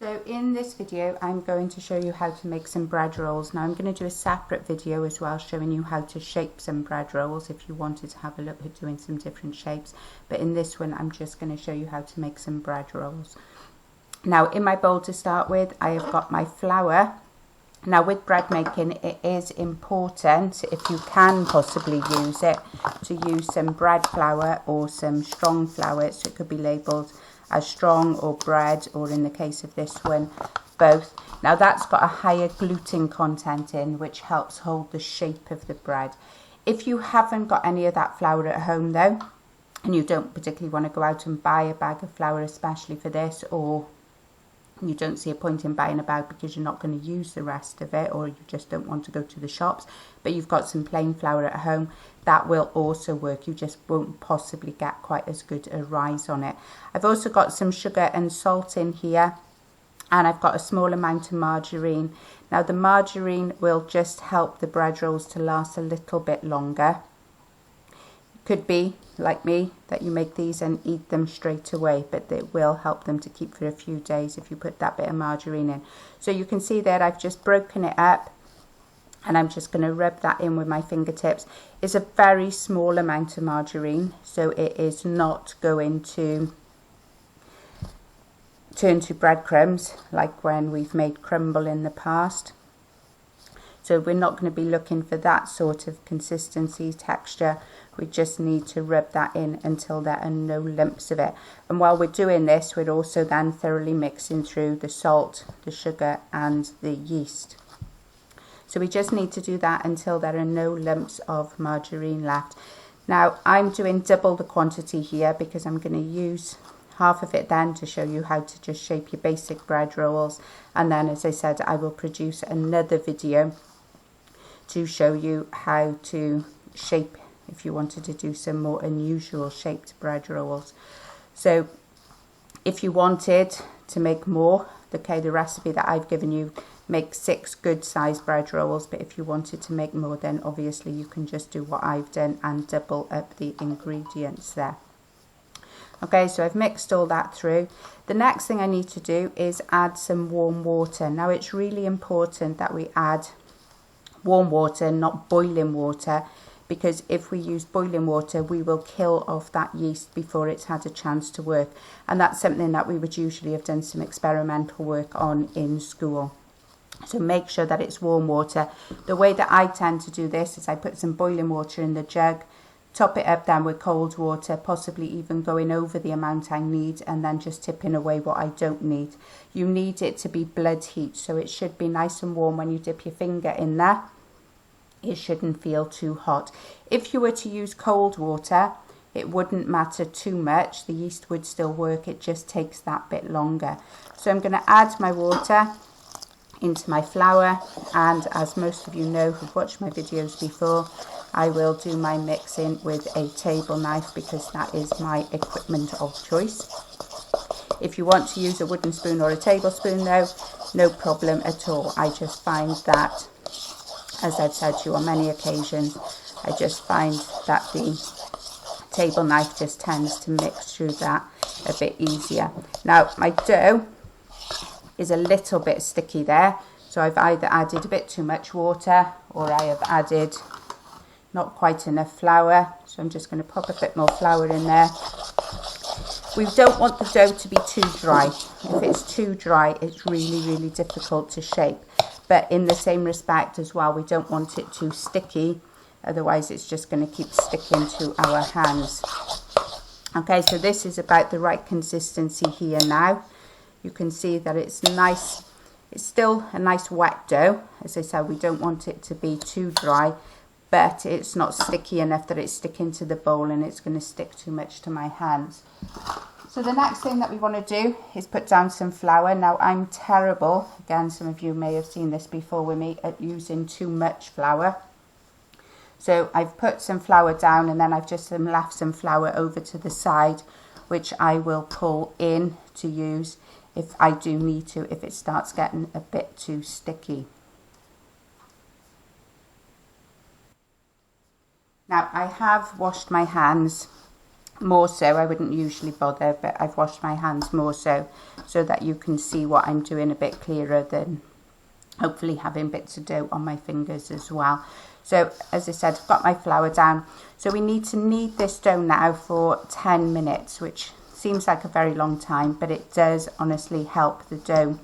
So in this video I'm going to show you how to make some bread rolls. Now I'm going to do a separate video as well showing you how to shape some bread rolls if you wanted to have a look at doing some different shapes, but in this one I'm just going to show you how to make some bread rolls. Now in my bowl to start with I have got my flour. Now with bread making it is important, if you can possibly use it, to use some bread flour or some strong flour, so it could be labelled as strong or bread, or in the case of this one, both. Now that's got a higher gluten content in, which helps hold the shape of the bread. If you haven't got any of that flour at home though, and you don't particularly want to go out and buy a bag of flour especially for this, or you don't see a point in buying a bag because you're not going to use the rest of it, or you just don't want to go to the shops, but you've got some plain flour at home, that will also work. You just won't possibly get quite as good a rise on it. I've also got some sugar and salt in here, and I've got a small amount of margarine. Now the margarine will just help the bread rolls to last a little bit longer. Could be like me that you make these and eat them straight away, but it will help them to keep for a few days if you put that bit of margarine in. So you can see that I've just broken it up, and I'm just going to rub that in with my fingertips. It's a very small amount of margarine, so it is not going to turn to breadcrumbs like when we've made crumble in the past. So we're not going to be looking for that sort of consistency, texture. We just need to rub that in until there are no lumps of it. And while we're doing this, we're also then thoroughly mixing through the salt, the sugar and the yeast. So we just need to do that until there are no lumps of margarine left. Now I'm doing double the quantity here because I'm going to use half of it then to show you how to just shape your basic bread rolls. And then, as I said, I will produce another video to show you how to shape if you wanted to do some more unusual shaped bread rolls. So if you wanted to make more, the recipe that I've given you makes 6 good sized bread rolls, but if you wanted to make more, then obviously you can just do what I've done and double up the ingredients there. Okay, so I've mixed all that through. The next thing I need to do is add some warm water. Now it's really important that we add warm water, not boiling water, because if we use boiling water we will kill off that yeast before it's had a chance to work, and that's something that we would usually have done some experimental work on in school. So make sure that it's warm water. The way that I tend to do this is I put some boiling water in the jug, top it up then with cold water, possibly even going over the amount I need, and then just tipping away what I don't need. You need it to be blood heat, so it should be nice and warm when you dip your finger in there. It shouldn't feel too hot. If you were to use cold water, it wouldn't matter too much. The yeast would still work, it just takes that bit longer. So I'm going to add my water into my flour, and as most of you know who've watched my videos before, I will do my mixing with a table knife because that is my equipment of choice. If you want to use a wooden spoon or a tablespoon though, no problem at all. I just find that, as I've said to you on many occasions, I just find that the table knife just tends to mix through that a bit easier. Now my dough is a little bit sticky there, so I've either added a bit too much water or I have added not quite enough flour, so I'm just going to pop a bit more flour in there. We don't want the dough to be too dry. If it's too dry, it's really difficult to shape, but in the same respect as well, we don't want it too sticky, otherwise it's just going to keep sticking to our hands. Okay, so this is about the right consistency here now. You can see that it's nice, it's still a nice wet dough. As I said, we don't want it to be too dry, but it's not sticky enough that it's sticking to the bowl and it's going to stick too much to my hands. So the next thing that we want to do is put down some flour. Now I'm terrible, again some of you may have seen this before with me, at using too much flour. So I've put some flour down and then I've just left some flour over to the side, which I will pull in to use if I do need to, if it starts getting a bit too sticky. Now I have washed my hands more so. I wouldn't usually bother, but I've washed my hands more so that you can see what I'm doing a bit clearer than hopefully having bits of dough on my fingers as well. So as I said, I've got my flour down. So we need to knead this dough now for 10 minutes, which seems like a very long time, but it does honestly help the dough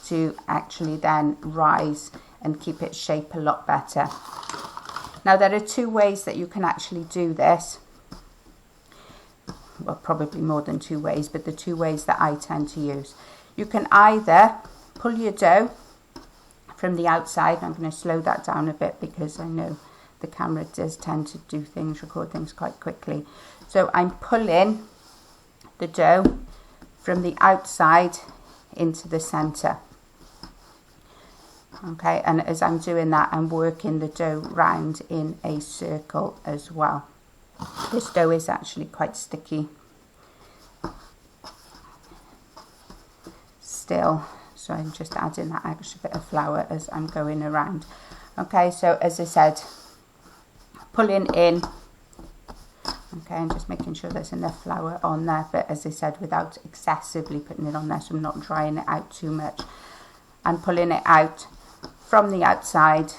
to actually then rise and keep its shape a lot better. Now there are two ways that you can actually do this. Well, probably more than two ways, but the two ways that I tend to use. You can either pull your dough from the outside. I'm going to slow that down a bit because I know the camera does tend to do things, record things quite quickly. So I'm pulling the dough from the outside into the center. Okay, and as I'm doing that, I'm working the dough round in a circle as well. This dough is actually quite sticky still, so I'm just adding that extra bit of flour as I'm going around. Okay, so as I said, pulling in. Okay, and just making sure there's enough flour on there, but as I said, without excessively putting it on there, so I'm not drying it out too much. And pulling it out from the outside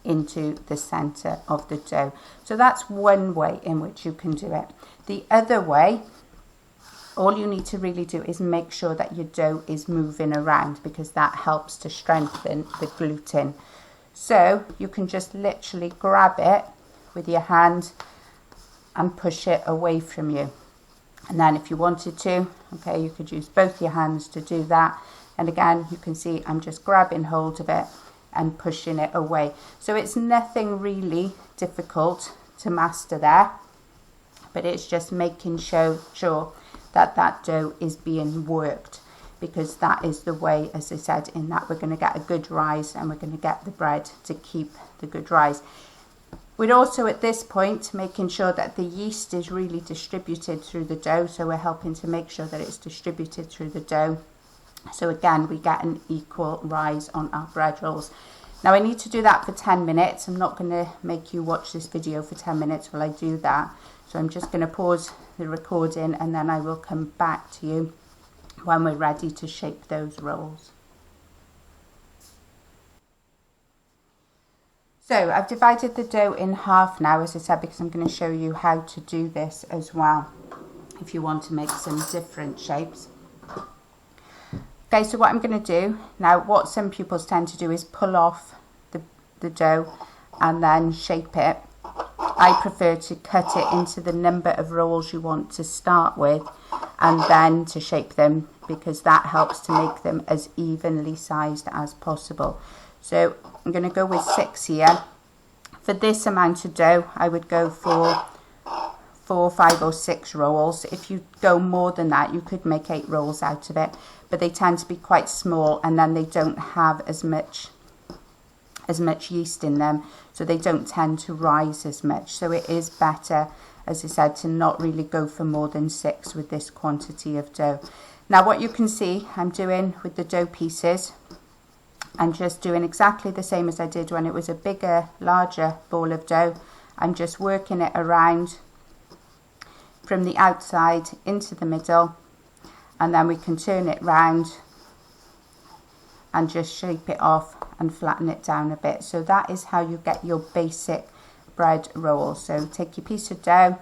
into the center of the dough. So that's one way in which you can do it. The other way, all you need to really do is make sure that your dough is moving around, because that helps to strengthen the gluten. So you can just literally grab it with your hand and push it away from you. And then if you wanted to, okay, you could use both your hands to do that. And again, you can see I'm just grabbing hold of it and pushing it away. So it's nothing really difficult to master there, but it's just making sure that that dough is being worked, because that is the way, as I said, in that we're going to get a good rise and we're going to get the bread to keep the good rise. We're also at this point making sure that the yeast is really distributed through the dough, so we're helping to make sure that it's distributed through the dough. So again, we get an equal rise on our bread rolls. Now I need to do that for 10 minutes. I'm not going to make you watch this video for 10 minutes while I do that. So I'm just going to pause the recording and then I will come back to you when we're ready to shape those rolls. So I've divided the dough in half now, as I said, because I'm going to show you how to do this as well if you want to make some different shapes. Okay, so what I'm going to do now, what some pupils tend to do is pull off the dough and then shape it. I prefer to cut it into the number of rolls you want to start with and then to shape them, because that helps to make them as evenly sized as possible. So I'm going to go with 6 here. For this amount of dough, I would go for 4, 5 or 6 rolls. If you go more than that, you could make 8 rolls out of it, but they tend to be quite small and then they don't have as much yeast in them, so they don't tend to rise as much. So it is better, as I said, to not really go for more than 6 with this quantity of dough. Now what you can see I'm doing with the dough pieces, I'm just doing exactly the same as I did when it was a bigger, larger ball of dough. I'm just working it around from the outside into the middle, and then we can turn it round and just shape it off and flatten it down a bit. So that is how you get your basic bread roll. So take your piece of dough,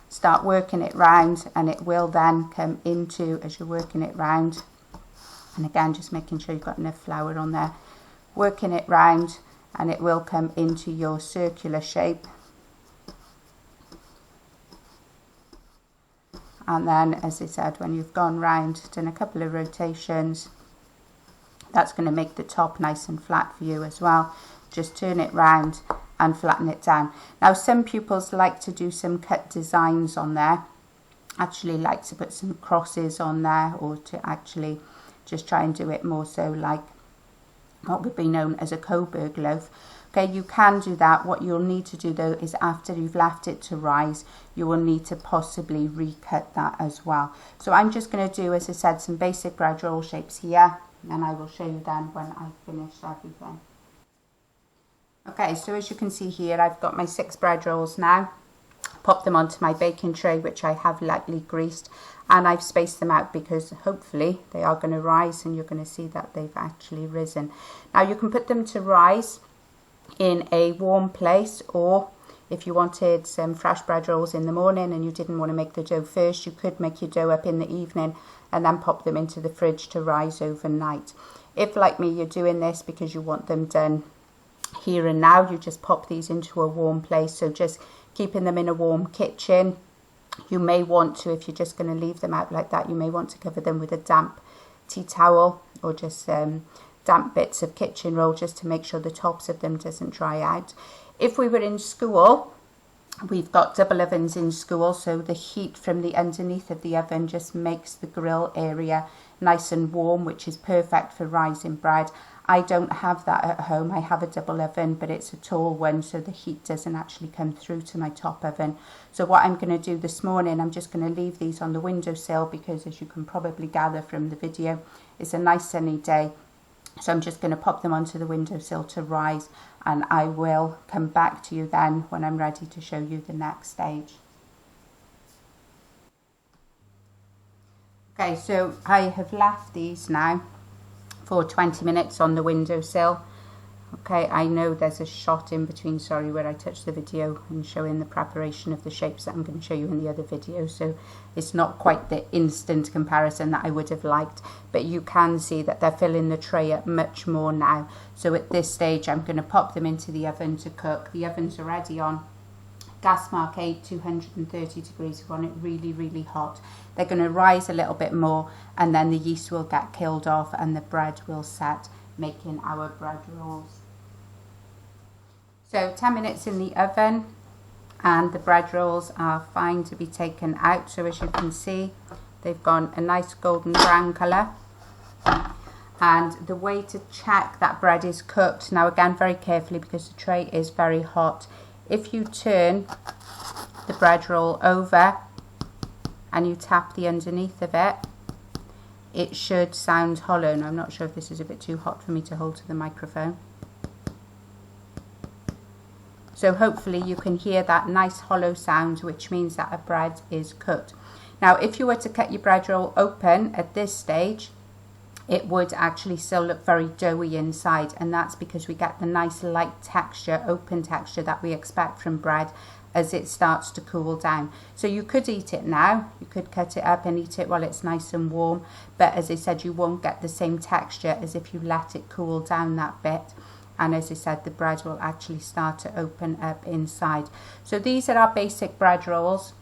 start working it round, and it will then come into, as you're working it round, and again just making sure you've got enough flour on there, working it round, and it will come into your circular shape. And then, as I said, when you've gone round, done a couple of rotations, that's going to make the top nice and flat for you as well. Just turn it round and flatten it down. Now some pupils like to do some cut designs on there, actually like to put some crosses on there, or to actually just try and do it more so like what would be known as a Coburg loaf. Okay, you can do that. What you'll need to do though is after you've left it to rise, you will need to possibly recut that as well. So I'm just going to do, as I said, some basic bread roll shapes here, and I will show you then when I finish everything. Okay, so as you can see here, I've got my 6 bread rolls now. pop them onto my baking tray, which I have lightly greased, and I've spaced them out because hopefully they are going to rise, and you're going to see that they've actually risen. Now you can put them to rise in a warm place, or if you wanted some fresh bread rolls in the morning and you didn't want to make the dough first, you could make your dough up in the evening and then pop them into the fridge to rise overnight. If, like me, you're doing this because you want them done here and now, you just pop these into a warm place. So just keeping them in a warm kitchen. You may want to, if you're just going to leave them out like that, you may want to cover them with a damp tea towel, or just damp bits of kitchen roll, just to make sure the tops of them doesn't dry out. If we were in school, we've got double ovens in school, so the heat from the underneath of the oven just makes the grill area nice and warm, which is perfect for rising bread. I don't have that at home. I have a double oven, but it's a tall one, so the heat doesn't actually come through to my top oven. So what I'm going to do this morning, I'm just going to leave these on the windowsill, because as you can probably gather from the video, it's a nice sunny day. So I'm just going to pop them onto the windowsill to rise, and I will come back to you then when I'm ready to show you the next stage. Okay, so I have left these now for 20 minutes on the windowsill. Okay, I know there's a shot in between, sorry, where I touched the video and showing the preparation of the shapes that I'm going to show you in the other video, so it's not quite the instant comparison that I would have liked, but you can see that they're filling the tray up much more now. So at this stage I'm going to pop them into the oven to cook. The oven's already on gas mark 8, 230 degrees. We want it really hot. They're going to rise a little bit more, and then the yeast will get killed off and the bread will set, making our bread rolls. So 10 minutes in the oven and the bread rolls are fine to be taken out. So as you can see, they've gone a nice golden brown colour. And the way to check that bread is cooked, now again very carefully because the tray is very hot, if you turn the bread roll over and you tap the underneath of it, it should sound hollow. Now I'm not sure if this is a bit too hot for me to hold to the microphone. So hopefully you can hear that nice hollow sound, which means that a bread is cooked. Now if you were to cut your bread roll open at this stage, it would actually still look very doughy inside, and that's because we get the nice light texture, open texture that we expect from bread as it starts to cool down. So you could eat it now, you could cut it up and eat it while it's nice and warm, but as I said, you won't get the same texture as if you let it cool down that bit. And as I said, the bread will actually start to open up inside. So these are our basic bread rolls.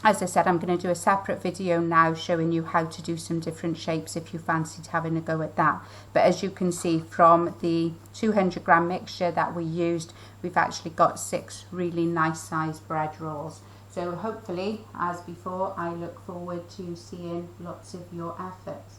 As I said, I'm going to do a separate video now showing you how to do some different shapes if you fancied having a go at that. But as you can see from the 200 gram mixture that we used, we've actually got 6 really nice sized bread rolls. So hopefully, as before, I look forward to seeing lots of your efforts.